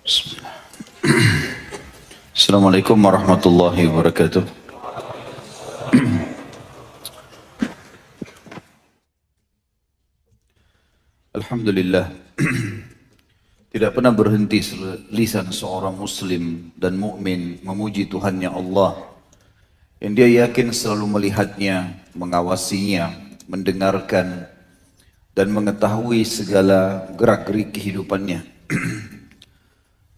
Bismillah. Assalamualaikum warahmatullahi wabarakatuh. Alhamdulillah, tidak pernah berhenti lisan seorang muslim dan mukmin memuji Tuhannya Allah yang dia yakin selalu melihatnya, mengawasinya, mendengarkan dan mengetahui segala gerak-gerik kehidupannya.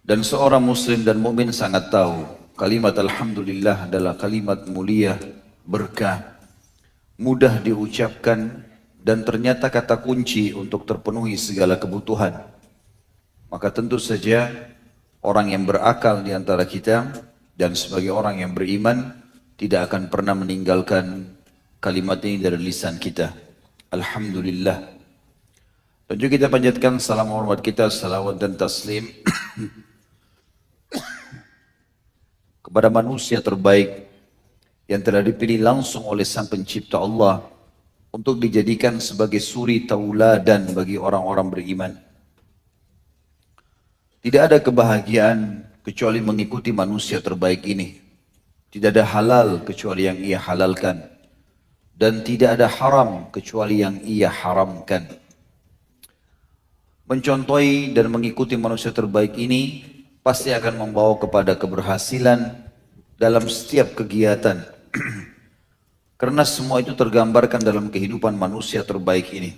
Dan seorang muslim dan mukmin sangat tahu kalimat alhamdulillah adalah kalimat mulia, berkah, mudah diucapkan dan ternyata kata kunci untuk terpenuhi segala kebutuhan. Maka tentu saja orang yang berakal di antara kita dan sebagai orang yang beriman tidak akan pernah meninggalkan kalimat ini dari lisan kita. Alhamdulillah. Dan juga kita panjatkan salam hormat kita, salawat dan taslim kepada manusia terbaik yang telah dipilih langsung oleh Sang Pencipta Allah untuk dijadikan sebagai suri tauladan bagi orang-orang beriman. Tidak ada kebahagiaan kecuali mengikuti manusia terbaik ini. Tidak ada halal kecuali yang ia halalkan. Dan tidak ada haram kecuali yang ia haramkan. Mencontohi dan mengikuti manusia terbaik ini pasti akan membawa kepada keberhasilan dalam setiap kegiatan. Karena semua itu tergambarkan dalam kehidupan manusia terbaik ini.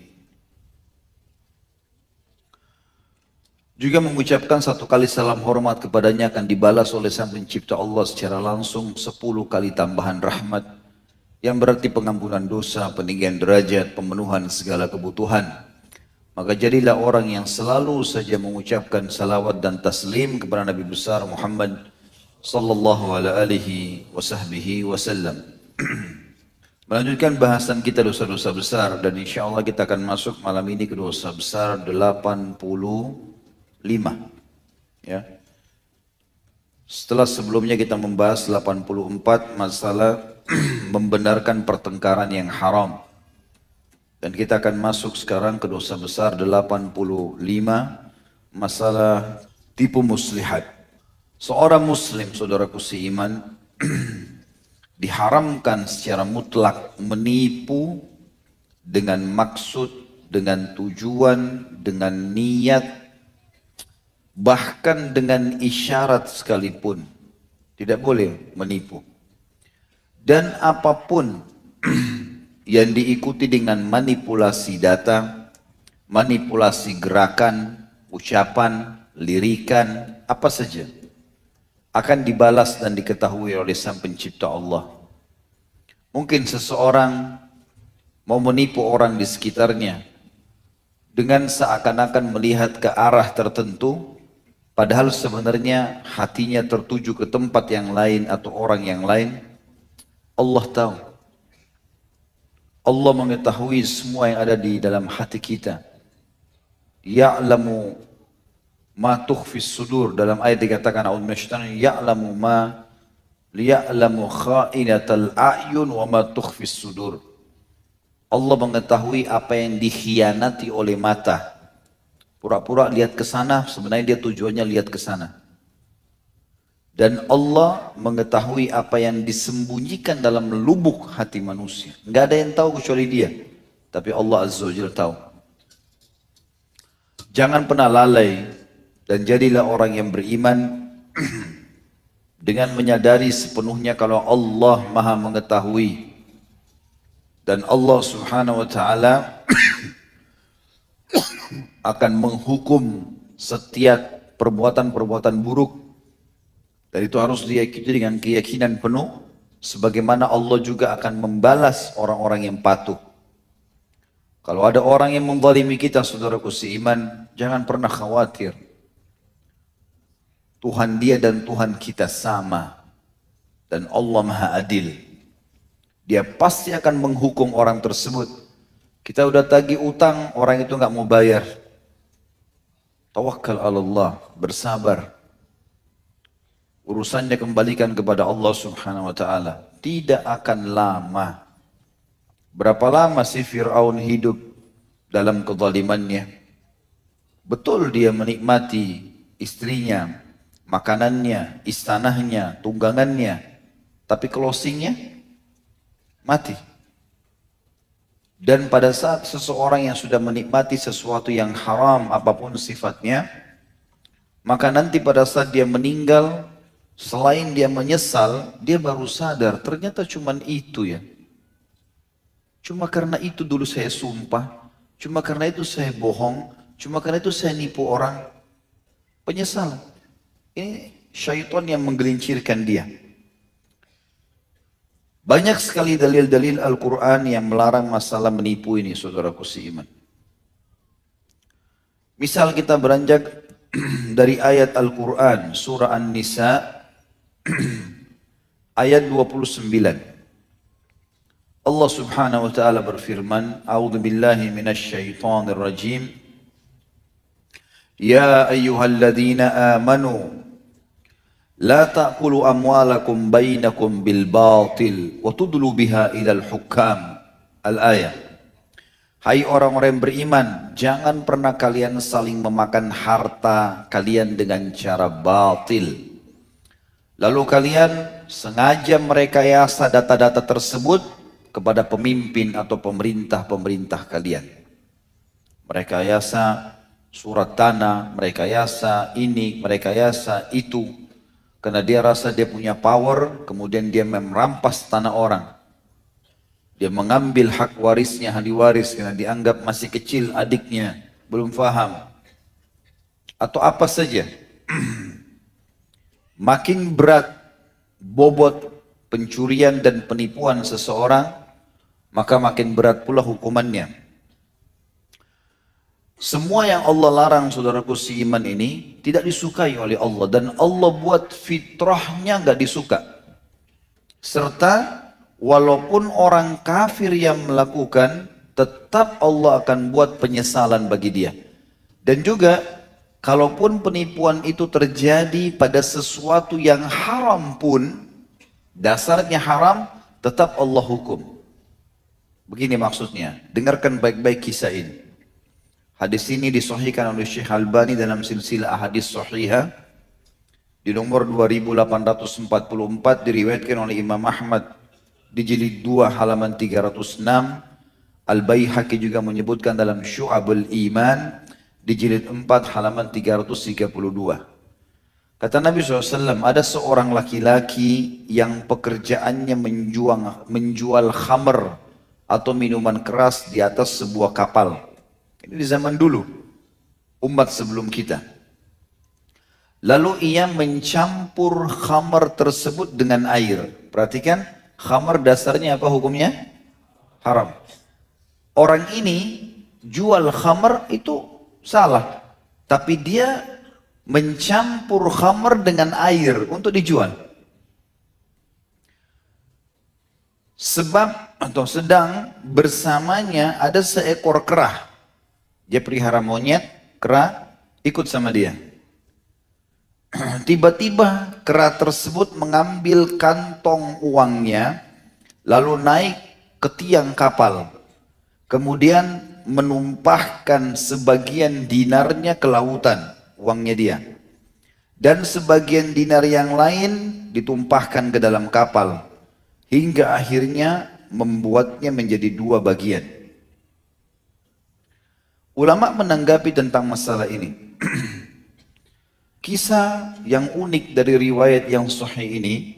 Juga mengucapkan satu kali salam hormat kepadanya akan dibalas oleh Sang Pencipta Allah secara langsung 10 kali tambahan rahmat, yang berarti pengampunan dosa, peninggian derajat, pemenuhan segala kebutuhan. Maka jadilah orang yang selalu saja mengucapkan salawat dan taslim kepada Nabi besar Muhammad sallallahu alaihi wasallam. Melanjutkan bahasan kita dosa-dosa besar, dan insya Allah kita akan masuk malam ini ke dosa besar 85. Ya. Setelah sebelumnya kita membahas 84 masalah membenarkan pertengkaran yang haram. Dan kita akan masuk sekarang ke dosa besar 85, masalah tipu muslihat. Seorang muslim, saudaraku seiman, diharamkan secara mutlak menipu dengan maksud, dengan tujuan, dengan niat, bahkan dengan isyarat sekalipun. Tidak boleh menipu. Dan apapun yang diikuti dengan manipulasi data, manipulasi gerakan, ucapan, lirikan, apa saja, akan dibalas dan diketahui oleh Sang Pencipta Allah. Mungkin seseorang mau menipu orang di sekitarnya dengan seakan-akan melihat ke arah tertentu, padahal sebenarnya hatinya tertuju ke tempat yang lain atau orang yang lain. Allah tahu. Allah mengetahui semua yang ada di dalam hati kita. Ya'lamu ma tukhfis sudur, dalam ayat dikatakan ya'lamu ma liya'lamu kha'inatal a'yun wa ma tukhfis sudur. Allah mengetahui apa yang dikhianati oleh mata. Pura-pura lihat ke sana, sebenarnya dia tujuannya lihat ke sana. Dan Allah mengetahui apa yang disembunyikan dalam lubuk hati manusia. Enggak ada yang tahu kecuali Dia. Tapi Allah Azza wa Jalla tahu. Jangan pernah lalai dan jadilah orang yang beriman dengan menyadari sepenuhnya kalau Allah Maha mengetahui. Dan Allah Subhanahu wa taala akan menghukum setiap perbuatan-perbuatan buruk. Dan itu harus diikuti dengan keyakinan penuh, sebagaimana Allah juga akan membalas orang-orang yang patuh. Kalau ada orang yang menzalimi kita, saudaraku seiman, jangan pernah khawatir. Tuhan dia dan Tuhan kita sama. Dan Allah Maha Adil. Dia pasti akan menghukum orang tersebut. Kita udah tagih utang, orang itu nggak mau bayar. Tawakkal ala Allah, bersabar. Urusannya kembalikan kepada Allah Subhanahu wa taala. Tidak akan lama. Berapa lama sih Fir'aun hidup dalam kezalimannya? Betul dia menikmati istrinya, makanannya, istanahnya, tunggangannya, tapi closingnya mati. Dan pada saat seseorang yang sudah menikmati sesuatu yang haram apapun sifatnya, maka nanti pada saat dia meninggal, selain dia menyesal, dia baru sadar ternyata cuman itu ya. Cuma karena itu dulu saya sumpah, cuma karena itu saya bohong, cuma karena itu saya nipu orang. Penyesalan. Ini syaitan yang menggelincirkan dia. Banyak sekali dalil-dalil Al-Quran yang melarang masalah menipu ini, saudaraku seiman. Misal kita beranjak dari ayat Al-Quran, surah An-Nisa, ayat 29. Allah subhanahu wa ta'ala berfirman, A'udhu billahi minasyaitanir rajim. Ya ayyuhalladzina amanu لا تأكلوا أموالكم بينكم بالباطل وتدلوا بها إلى الحكام. Al-ayah. Hai orang-orang yang beriman, jangan pernah kalian saling memakan harta kalian dengan cara batil. Lalu kalian sengaja merekayasa data-data tersebut kepada pemimpin atau pemerintah-pemerintah kalian. Merekayasa surat tanah, merekayasa ini, merekayasa itu. Karena dia rasa dia punya power, kemudian dia merampas tanah orang. Dia mengambil hak warisnya, ahli waris, karena dianggap masih kecil adiknya, belum paham. Atau apa saja. Makin berat bobot pencurian dan penipuan seseorang, maka makin berat pula hukumannya. Semua yang Allah larang, saudaraku seiman, ini tidak disukai oleh Allah, dan Allah buat fitrahnya nggak disuka. Serta walaupun orang kafir yang melakukan, tetap Allah akan buat penyesalan bagi dia. Dan juga kalaupun penipuan itu terjadi pada sesuatu yang haram pun, dasarnya haram, tetap Allah hukum. Begini maksudnya, dengarkan baik-baik kisah ini. Hadis ini disahihkan oleh Syekh Albani dalam silsilah ahadits shahihah di nomor 2844, diriwayatkan oleh Imam Ahmad di jilid 2 halaman 306. Al-Baihaqi juga menyebutkan dalam Syu'abul Iman di jilid 4 halaman 332. Kata Nabi SAW, ada seorang laki-laki yang pekerjaannya menjual khamr atau minuman keras di atas sebuah kapal. Ini di zaman dulu, umat sebelum kita. Lalu ia mencampur khamar tersebut dengan air. Perhatikan, khamar dasarnya apa hukumnya? Haram. Orang ini jual khamar itu salah. Tapi dia mencampur khamar dengan air untuk dijual. Sebab atau sedang bersamanya ada seekor kera. Dia pelihara monyet, kera, ikut sama dia. Tiba-tiba kera tersebut mengambil kantong uangnya, lalu naik ke tiang kapal. Kemudian menumpahkan sebagian dinarnya ke lautan, uangnya dia. Dan sebagian dinar yang lain ditumpahkan ke dalam kapal. Hingga akhirnya membuatnya menjadi 2 bagian. Ulama menanggapi tentang masalah ini. Kisah yang unik dari riwayat yang sahih ini,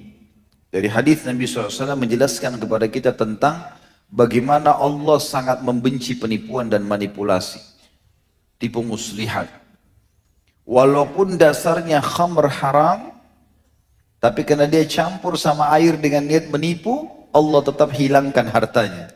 dari hadis Nabi SAW menjelaskan kepada kita tentang bagaimana Allah sangat membenci penipuan dan manipulasi, tipu muslihat. Walaupun dasarnya khamr haram, tapi karena dia campur sama air dengan niat menipu, Allah tetap hilangkan hartanya.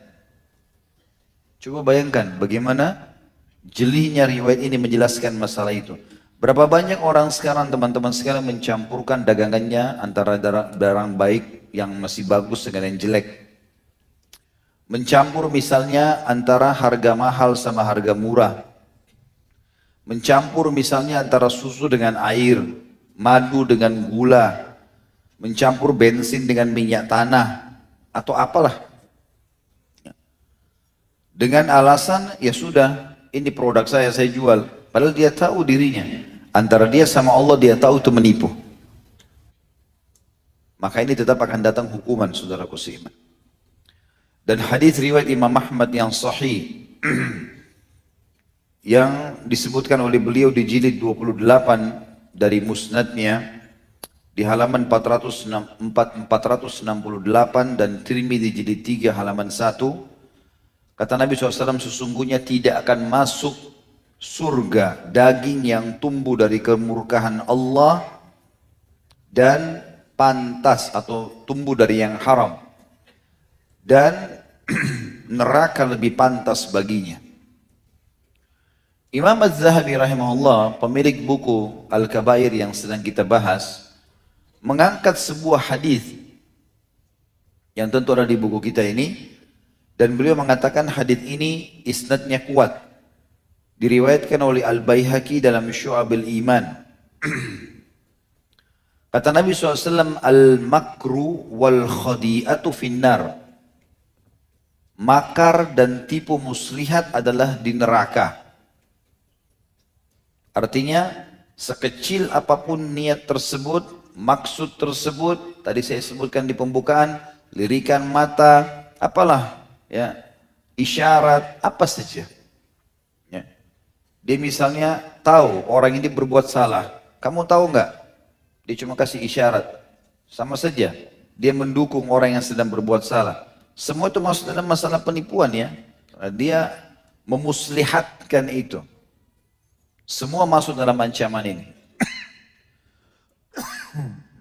Coba bayangkan bagaimana jelinya riwayat ini menjelaskan masalah itu. Berapa banyak orang sekarang, teman-teman sekalian, mencampurkan dagangannya antara barang baik yang masih bagus dengan yang jelek. Mencampur misalnya antara harga mahal sama harga murah. Mencampur misalnya antara susu dengan air, madu dengan gula. Mencampur bensin dengan minyak tanah, atau apalah. Dengan alasan, ya sudah, ini produk saya jual. Padahal dia tahu dirinya. Antara dia sama Allah dia tahu itu menipu. Maka ini tetap akan datang hukuman, saudaraku seiman. Dan hadis riwayat Imam Ahmad yang sahih yang disebutkan oleh beliau di jilid 28 dari musnadnya di halaman 468 dan Tirmidzi jilid 3 halaman 1, kata Nabi SAW, sesungguhnya tidak akan masuk surga daging yang tumbuh dari kemurkaan Allah dan pantas atau tumbuh dari yang haram, dan neraka lebih pantas baginya. Imam Az-Zahabi rahimahullah, pemilik buku Al-Kabair yang sedang kita bahas, mengangkat sebuah hadis yang tentu ada di buku kita ini, dan beliau mengatakan hadis ini isnadnya kuat, diriwayatkan oleh Al-Baihaqi dalam Syu'abil Iman. Kata Nabi SAW, al-makru wal khadi'atu finnar. Makar dan tipu muslihat adalah di neraka. Artinya, sekecil apapun niat tersebut, maksud tersebut, tadi saya sebutkan di pembukaan, lirikan mata, apalah, ya, isyarat, apa saja. Ya. Dia misalnya tahu orang ini berbuat salah, kamu tahu nggak? Dia cuma kasih isyarat, sama saja. Dia mendukung orang yang sedang berbuat salah. Semua itu masuk dalam masalah penipuan ya. Dia memuslihatkan itu. Semua masuk dalam ancaman ini.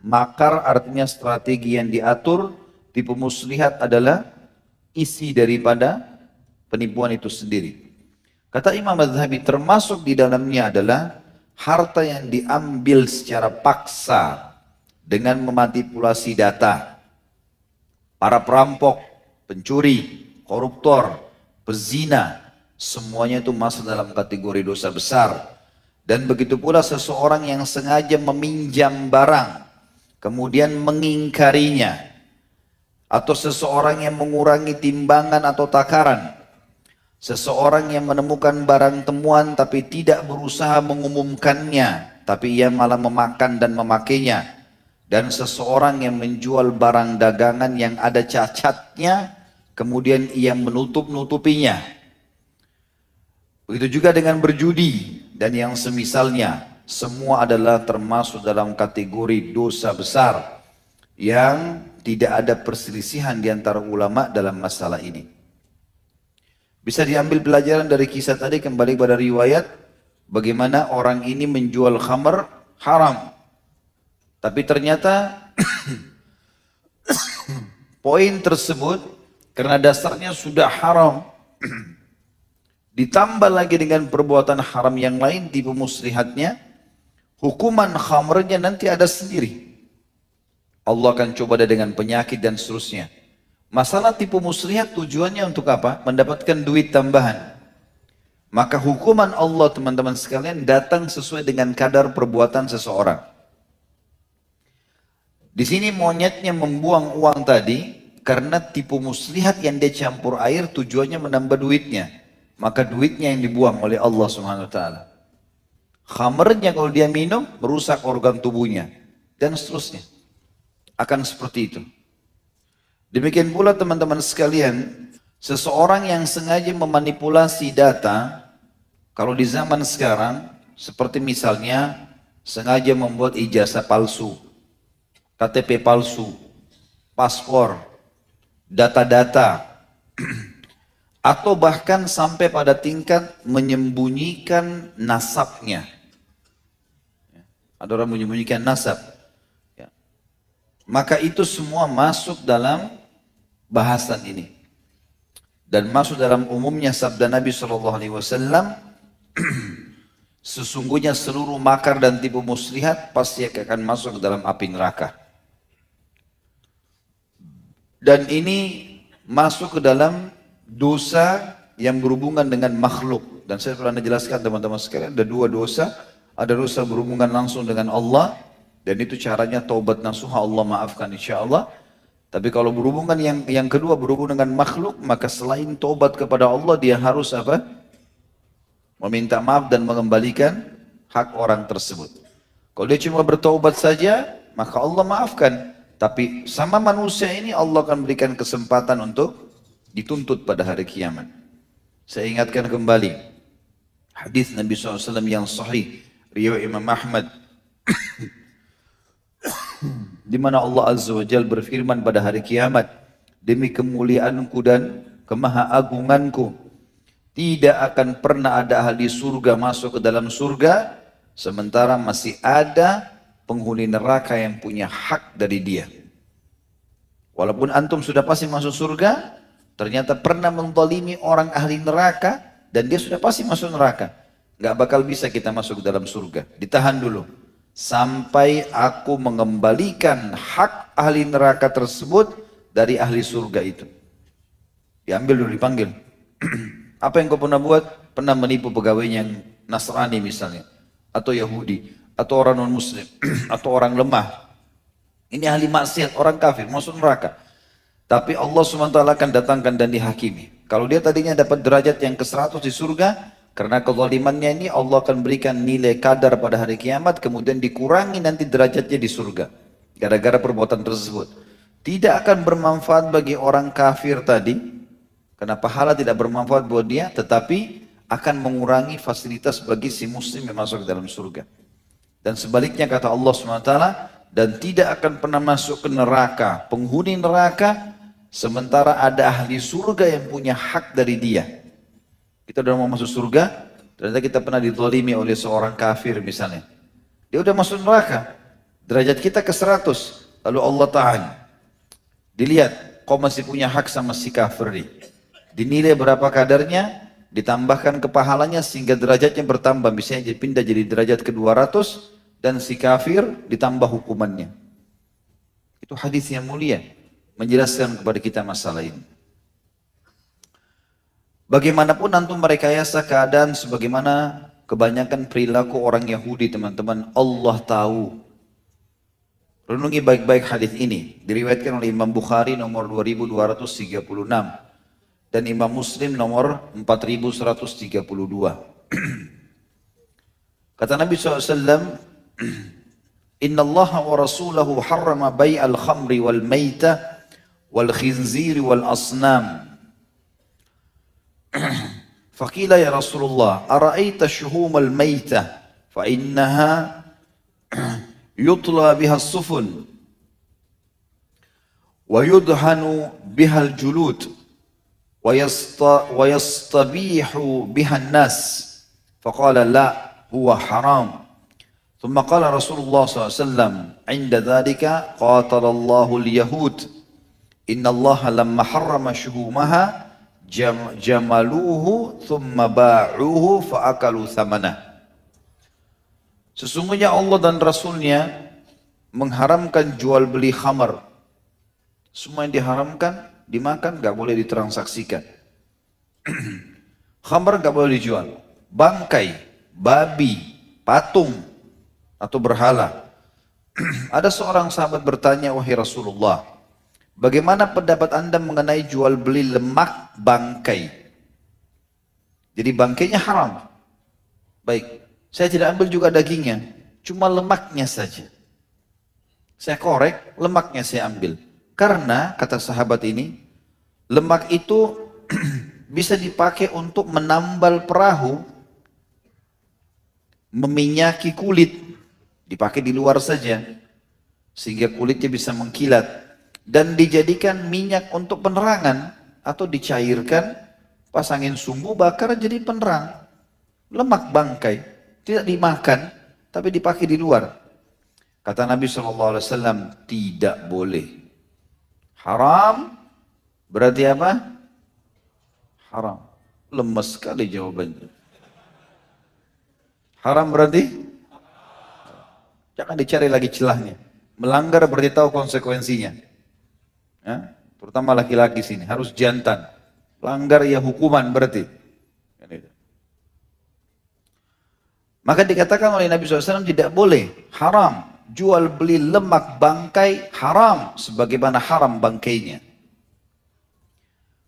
Makar artinya strategi yang diatur, tipu muslihat adalah isi daripada penipuan itu sendiri. Kata Imam Az-Zahabi, termasuk di dalamnya adalah harta yang diambil secara paksa dengan memanipulasi data. Para perampok, pencuri, koruptor, pezina, semuanya itu masuk dalam kategori dosa besar. Dan begitu pula seseorang yang sengaja meminjam barang, kemudian mengingkarinya. Atau seseorang yang mengurangi timbangan atau takaran. Seseorang yang menemukan barang temuan tapi tidak berusaha mengumumkannya, tapi ia malah memakan dan memakainya. Dan seseorang yang menjual barang dagangan yang ada cacatnya, kemudian ia menutup-nutupinya. Begitu juga dengan berjudi dan yang semisalnya, semua adalah termasuk dalam kategori dosa besar yang tidak ada perselisihan di antara ulama dalam masalah ini. Bisa diambil pelajaran dari kisah tadi, kembali pada riwayat, bagaimana orang ini menjual khamr haram. Tapi ternyata poin tersebut karena dasarnya sudah haram, ditambah lagi dengan perbuatan haram yang lain, tipu muslihatnya, hukuman khamrnya nanti ada sendiri. Allah akan coba dia dengan penyakit dan seterusnya. Masalah tipu muslihat tujuannya untuk apa? Mendapatkan duit tambahan. Maka hukuman Allah teman-teman sekalian datang sesuai dengan kadar perbuatan seseorang. Di sini monyetnya membuang uang tadi karena tipu muslihat yang dia campur air tujuannya menambah duitnya. Maka duitnya yang dibuang oleh Allah Subhanahu wa taala. Khamrnya kalau dia minum merusak organ tubuhnya dan seterusnya. Akan seperti itu. Demikian pula teman-teman sekalian, seseorang yang sengaja memanipulasi data, kalau di zaman sekarang, seperti misalnya sengaja membuat ijazah palsu, KTP palsu, paspor, data-data, atau bahkan sampai pada tingkat menyembunyikan nasabnya. Ada orang menyembunyikan nasab. Maka itu semua masuk dalam bahasan ini. Dan masuk dalam umumnya sabda Nabi SAW, sesungguhnya seluruh makar dan tipu muslihat pasti akan masuk ke dalam api neraka. Dan ini masuk ke dalam dosa yang berhubungan dengan makhluk. Dan saya pernah jelaskan teman-teman sekalian, ada dua dosa. Ada dosa berhubungan langsung dengan Allah, dan itu caranya taubat nasuha, Allah maafkan insya Allah. Tapi kalau berhubungan yang kedua berhubungan dengan makhluk, maka selain taubat kepada Allah dia harus apa? meminta maaf dan mengembalikan hak orang tersebut. Kalau dia cuma bertaubat saja, maka Allah maafkan. Tapi sama manusia ini Allah akan berikan kesempatan untuk dituntut pada hari kiamat. Saya ingatkan kembali hadis Nabi SAW yang sahih, riwayat Imam Ahmad, di mana Allah Azza wa Jalla berfirman pada hari kiamat, demi kemuliaanku dan kemahaagunganku, tidak akan pernah ada ahli surga masuk ke dalam surga sementara masih ada penghuni neraka yang punya hak dari dia. Walaupun antum sudah pasti masuk surga, ternyata pernah menzalimi orang ahli neraka dan dia sudah pasti masuk neraka. Gak bakal bisa kita masuk ke dalam surga. Ditahan dulu sampai aku mengembalikan hak ahli neraka tersebut dari ahli surga itu. Diambil dulu, dipanggil. Apa yang kau pernah buat? Pernah menipu pegawainya yang Nasrani misalnya, atau Yahudi, atau orang non-Muslim, atau orang lemah. Ini ahli maksiat, orang kafir, masuk neraka. Tapi Allah SWT akan datangkan dan dihakimi. Kalau dia tadinya dapat derajat yang ke-100 di surga, karena kezalimannya ini Allah akan berikan nilai kadar pada hari kiamat, kemudian dikurangi nanti derajatnya di surga. Gara-gara perbuatan tersebut. Tidak akan bermanfaat bagi orang kafir tadi, karena pahala tidak bermanfaat buat dia, tetapi akan mengurangi fasilitas bagi si muslim yang masuk ke dalam surga. Dan sebaliknya kata Allah SWT, dan tidak akan pernah masuk ke neraka, penghuni neraka, sementara ada ahli surga yang punya hak dari dia. Kita udah mau masuk surga, ternyata kita pernah dizalimi oleh seorang kafir misalnya. Dia udah masuk neraka, derajat kita ke 100, lalu Allah tahan. Dilihat, kau masih punya hak sama si kafir ini. Dinilai berapa kadarnya, ditambahkan ke pahalanya sehingga derajatnya bertambah. Misalnya dipindah jadi derajat ke 200 dan si kafir ditambah hukumannya. Itu hadis yang mulia menjelaskan kepada kita masalah ini. Bagaimanapun antum merekayasa keadaan sebagaimana kebanyakan perilaku orang Yahudi, teman-teman, Allah tahu. Renungi baik-baik hadis ini. Diriwayatkan oleh Imam Bukhari nomor 2236 dan Imam Muslim nomor 4132. Kata Nabi SAW, Inna Allah wa Rasulahu harrama bay'al khamri wal mayta wal khinziri wal asnam. Faqila ya Rasulullah, ara'aita shuhum al mayta fa innaha yutla biha as-sufun wa yudhanu biha al-julud wa yastabihu biha an-nas. Faqala la huwa haram. ثم قال رسول الله صلى الله عليه وسلم عند ذلك قاتل الله اليهود إن الله لما حرم شهومها جملوه ثم باعوه فأكلوا ثمنه. Sesungguhnya Allah dan Rasulnya mengharamkan jual beli khamar. Semua yang diharamkan dimakan, gak boleh ditransaksikan. Khamar gak boleh dijual. Bangkai, babi, patung, atau berhala. Ada seorang sahabat bertanya, wahai Rasulullah, bagaimana pendapat anda mengenai jual beli lemak bangkai? Jadi bangkainya haram. Baik, saya tidak ambil juga dagingnya, cuma lemaknya saja. Saya korek, lemaknya saya ambil. Karena, kata sahabat ini, lemak itu bisa dipakai untuk menambal perahu, meminyaki kulit. Dipakai di luar saja sehingga kulitnya bisa mengkilat dan dijadikan minyak untuk penerangan atau dicairkan, pasangin sumbu, bakar jadi penerang. Lemak bangkai tidak dimakan tapi dipakai di luar. Kata Nabi SAW, tidak boleh. Haram berarti apa? Haram. Lemes sekali jawabannya. Haram berarti jangan dicari lagi celahnya. Melanggar berarti tahu konsekuensinya. Ya, terutama laki-laki sini harus jantan. Langgar ya hukuman berarti. Maka dikatakan oleh Nabi SAW tidak boleh, haram. Jual beli lemak bangkai haram sebagaimana haram bangkainya.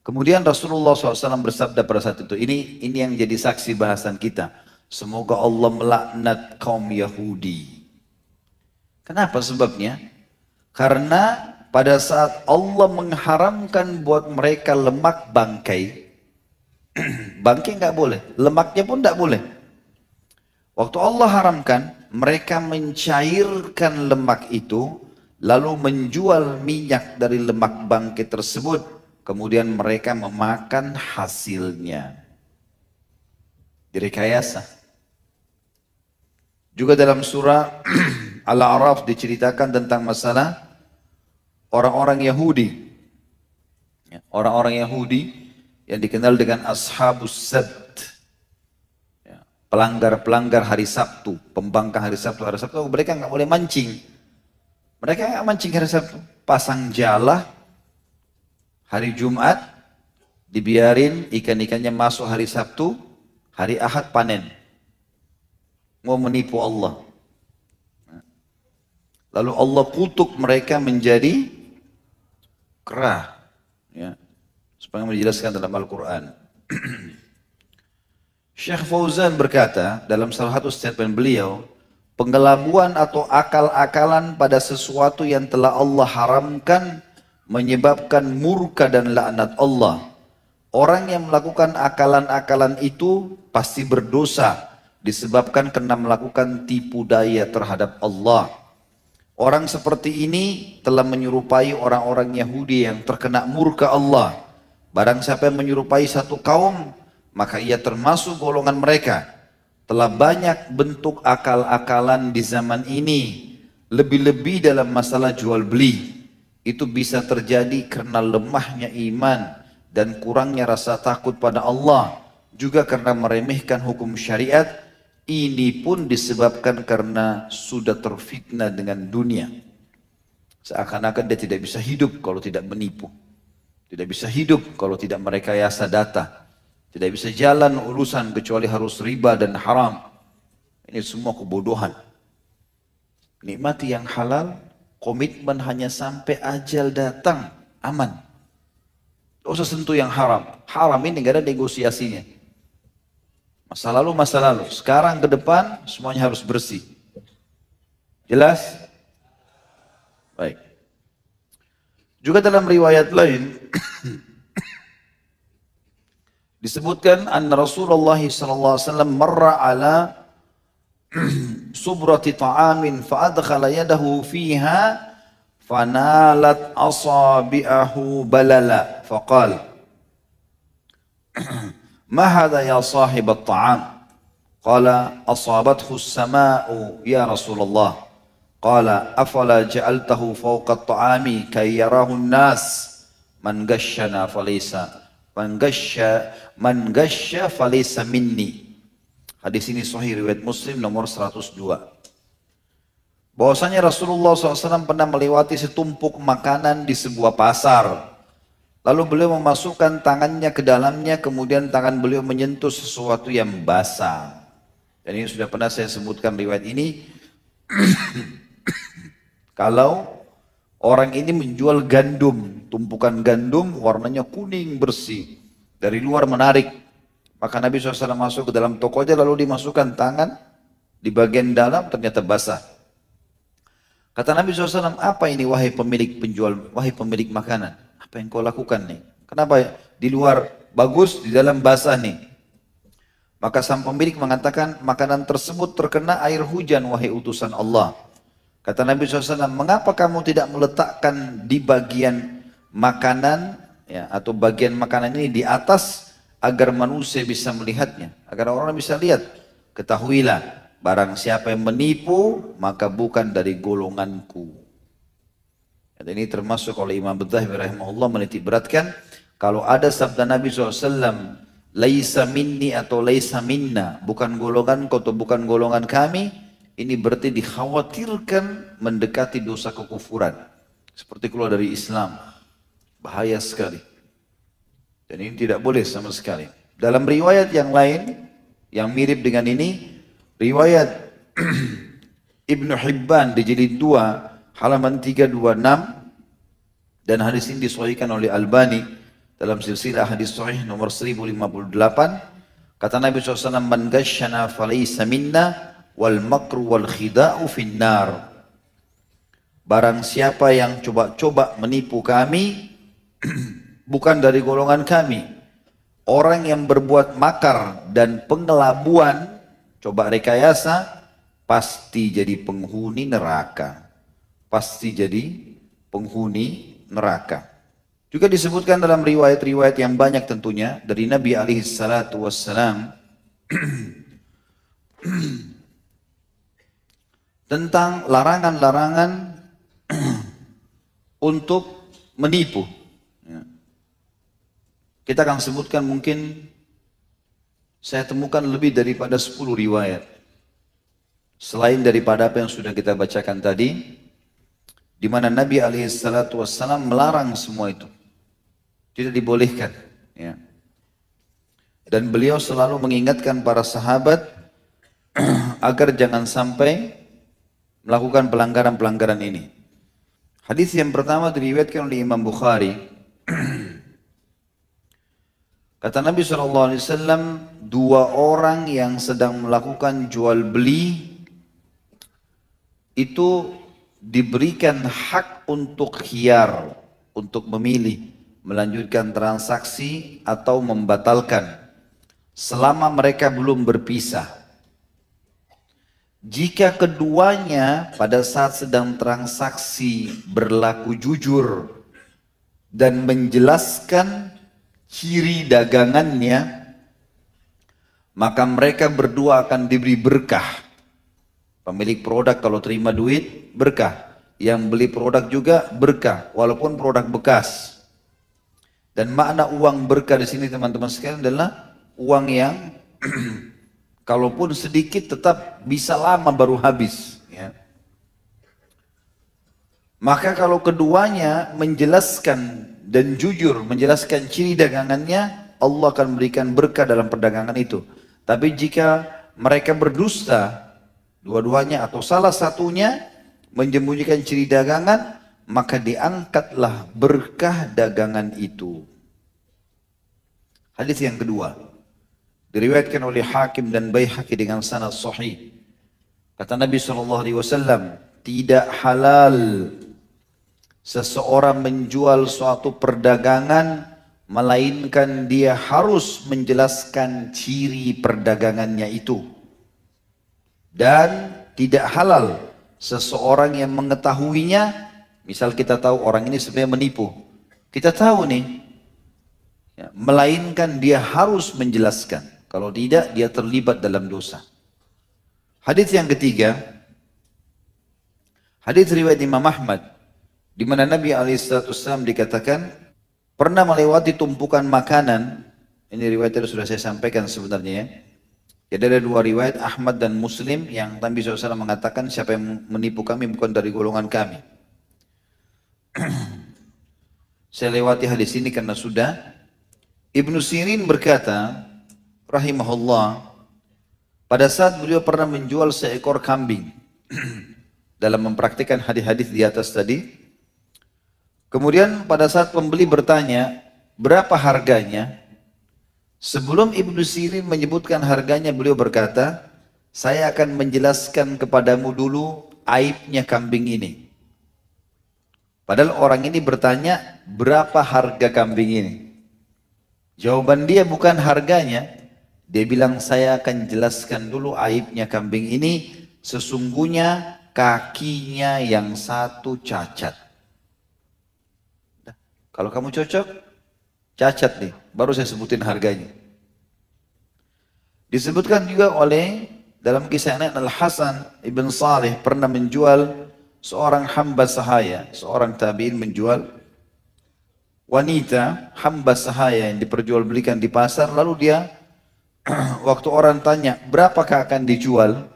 Kemudian Rasulullah SAW bersabda pada saat itu, ini yang jadi saksi bahasan kita. Semoga Allah melaknat kaum Yahudi. Kenapa sebabnya? Karena pada saat Allah mengharamkan buat mereka lemak bangkai, bangkai nggak boleh, lemaknya pun nggak boleh. Waktu Allah haramkan, mereka mencairkan lemak itu, lalu menjual minyak dari lemak bangkai tersebut, kemudian mereka memakan hasilnya. Direkayasa. Juga dalam surah Al-A'raf diceritakan tentang masalah orang-orang Yahudi. Orang-orang Yahudi yang dikenal dengan Ashabus Sabt. Pelanggar-pelanggar hari Sabtu, pembangkang hari Sabtu. Hari Sabtu mereka nggak boleh mancing. Mereka nggak mancing hari Sabtu. Pasang jala hari Jumat, dibiarin ikan-ikannya masuk hari Sabtu, hari Ahad panen. Mau menipu Allah. Lalu Allah kutuk mereka menjadi kera. Ya. Supaya menjelaskan dalam Al-Quran. Syekh Fauzan berkata dalam salah satu statement beliau, penggelabuan atau akal-akalan pada sesuatu yang telah Allah haramkan menyebabkan murka dan laknat Allah. Orang yang melakukan akalan-akalan itu pasti berdosa disebabkan karena melakukan tipu daya terhadap Allah. Orang seperti ini telah menyerupai orang-orang Yahudi yang terkena murka Allah. Barang siapa yang menyerupai satu kaum, maka ia termasuk golongan mereka. Telah banyak bentuk akal-akalan di zaman ini, lebih-lebih dalam masalah jual beli. Itu bisa terjadi karena lemahnya iman dan kurangnya rasa takut pada Allah, juga karena meremehkan hukum syariat. Ini pun disebabkan karena sudah terfitnah dengan dunia. Seakan-akan dia tidak bisa hidup kalau tidak menipu. Tidak bisa hidup kalau tidak merekayasa data. Tidak bisa jalan urusan kecuali harus riba dan haram. Ini semua kebodohan. Nikmati yang halal, komitmen hanya sampai ajal datang, aman. Tidak usah sentuh yang haram. Haram ini tidak ada negosiasinya. Masa lalu, sekarang ke depan semuanya harus bersih. Jelas? Baik. Juga dalam riwayat lain disebutkan anna Rasulullah sallallahu alaihi wasallam marra ala subrati ta'amin fa adkhala yadahu fiha fanalat asabi'ahu balala faqala ما هذا يا صاحب الطعام قال أصابته السماء يا رسول الله قال أفلا جعلته فوق الطعام كي يراه الناس من غشنا فليس من غش فليس مني. Hadis ini sahih riwayat Muslim nomor 102. Bahwasanya Rasulullah SAW pernah melewati setumpuk makanan di sebuah pasar. Lalu beliau memasukkan tangannya ke dalamnya, kemudian tangan beliau menyentuh sesuatu yang basah. Dan ini sudah pernah saya sebutkan riwayat ini. Kalau orang ini menjual gandum, tumpukan gandum warnanya kuning bersih, dari luar menarik. Maka Nabi SAW masuk ke dalam tokonya lalu dimasukkan tangan di bagian dalam ternyata basah. Kata Nabi SAW, apa ini wahai pemilik penjual, wahai pemilik makanan? Apa yang kau lakukan nih? Kenapa di luar bagus, di dalam basah nih? Maka sang pemilik mengatakan, makanan tersebut terkena air hujan wahai utusan Allah. Kata Nabi SAW, mengapa kamu tidak meletakkan di bagian makanan ya, atau bagian makanan ini di atas agar manusia bisa melihatnya, agar orang bisa lihat? Ketahuilah, barang siapa yang menipu maka bukan dari golonganku. Dan ini termasuk oleh Imam Adz-Dzahabi rahimahullah menitik beratkan, kalau ada sabda Nabi SAW, laisa minni atau laisa minna, bukan golonganku atau bukan golongan kami, ini berarti dikhawatirkan mendekati dosa kekufuran. Seperti keluar dari Islam. Bahaya sekali. Dan ini tidak boleh sama sekali. Dalam riwayat yang lain, yang mirip dengan ini, riwayat Ibnu Hibban di jilid 2, halaman 326, dan hadis ini disahihkan oleh Albani dalam silsilah hadis sahih nomor 1058, kata Nabi SAW, man ghasyana falaysa minna wal makru wal khida'u finnar. Barang siapa yang coba-coba menipu kami, bukan dari golongan kami. Orang yang berbuat makar dan pengelabuan, coba rekayasa, pasti jadi penghuni neraka. Pasti jadi penghuni neraka. Juga disebutkan dalam riwayat-riwayat yang banyak tentunya dari Nabi alaihi salatu wassalam tentang larangan-larangan untuk menipu. Kita akan sebutkan, mungkin saya temukan lebih daripada 10 riwayat. Selain daripada apa yang sudah kita bacakan tadi, di mana Nabi SAW melarang semua itu. Tidak dibolehkan. Ya. Dan beliau selalu mengingatkan para sahabat agar jangan sampai melakukan pelanggaran-pelanggaran ini. Hadis yang pertama diriwayatkan oleh Imam Bukhari. Kata Nabi SAW, dua orang yang sedang melakukan jual beli itu diberikan hak untuk khiyar, untuk memilih, melanjutkan transaksi atau membatalkan selama mereka belum berpisah. Jika keduanya pada saat sedang transaksi berlaku jujur dan menjelaskan ciri dagangannya, maka mereka berdua akan diberi berkah. Pemilik produk kalau terima duit, berkah. Yang beli produk juga berkah, walaupun produk bekas. Dan makna uang berkah di sini teman-teman sekalian adalah uang yang kalaupun sedikit tetap bisa lama baru habis. Ya. Maka kalau keduanya menjelaskan dan jujur menjelaskan ciri dagangannya, Allah akan berikan berkah dalam perdagangan itu. Tapi jika mereka berdusta, dua-duanya atau salah satunya menyembunyikan ciri dagangan, maka diangkatlah berkah dagangan itu. Hadis yang kedua diriwayatkan oleh Hakim dan Baihaqi dengan sanad sahih. Kata Nabi SAW, tidak halal seseorang menjual suatu perdagangan melainkan dia harus menjelaskan ciri perdagangannya itu. Dan tidak halal seseorang yang mengetahuinya, misal kita tahu orang ini sebenarnya menipu, kita tahu nih, ya, melainkan dia harus menjelaskan. Kalau tidak, dia terlibat dalam dosa. Hadis yang ketiga, hadis riwayat Imam Ahmad, di mana Nabi SAW dikatakan pernah melewati tumpukan makanan. Ini riwayatnya sudah saya sampaikan sebenarnya ya. Jadi ada dua riwayat, Ahmad dan Muslim, yang Nabi SAW mengatakan siapa yang menipu kami bukan dari golongan kami. Saya lewati hadis ini karena sudah. Ibnu Sirin berkata, rahimahullah, pada saat beliau pernah menjual seekor kambing dalam mempraktikkan hadis-hadis di atas tadi. Kemudian pada saat pembeli bertanya, berapa harganya? Sebelum Ibnu Sirin menyebutkan harganya, beliau berkata, saya akan menjelaskan kepadamu dulu aibnya kambing ini. Padahal orang ini bertanya, berapa harga kambing ini? Jawaban dia bukan harganya. Dia bilang, saya akan jelaskan dulu aibnya kambing ini. Sesungguhnya kakinya yang satu cacat. Kalau kamu cocok, cacat nih, baru saya sebutin harganya. Disebutkan juga oleh dalam kisah ini, Al-Hasan Ibn Salih pernah menjual seorang hamba sahaya, seorang tabi'in menjual wanita hamba sahaya yang diperjualbelikan di pasar. Lalu dia waktu orang tanya berapakah akan dijual,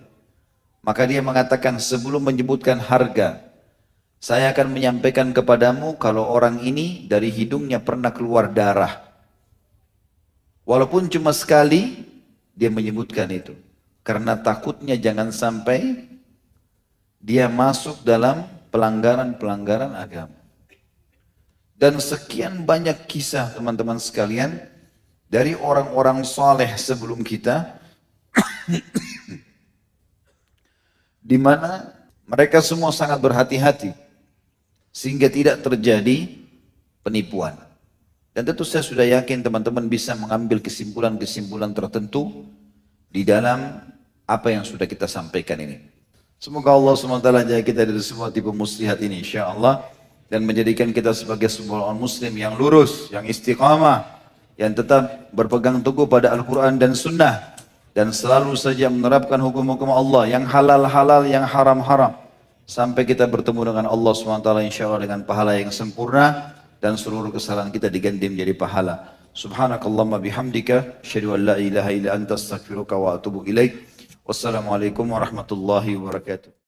maka dia mengatakan, sebelum menyebutkan harga, saya akan menyampaikan kepadamu kalau orang ini dari hidungnya pernah keluar darah. Walaupun cuma sekali, dia menyebutkan itu. Karena takutnya jangan sampai dia masuk dalam pelanggaran-pelanggaran agama. Dan sekian banyak kisah teman-teman sekalian dari orang-orang soleh sebelum kita, di mana mereka semua sangat berhati-hati sehingga tidak terjadi penipuan. Dan tentu saya sudah yakin teman-teman bisa mengambil kesimpulan-kesimpulan tertentu di dalam apa yang sudah kita sampaikan ini. Semoga Allah SWT jaga kita dari semua tipu muslihat ini insyaAllah, dan menjadikan kita sebagai sebuah orang muslim yang lurus, yang istiqamah, yang tetap berpegang teguh pada Al-Quran dan Sunnah, dan selalu saja menerapkan hukum-hukum Allah, yang halal-halal, yang haram-haram, sampai kita bertemu dengan Allah SWT insyaAllah dengan pahala yang sempurna, dan seluruh kesalahan kita diganti menjadi pahala. Subhanakallahumma bihamdika, asyhadu an la ilaha illa anta astaghfiruka wa atubu ilaik. Wassalamualaikum warahmatullahi wabarakatuh.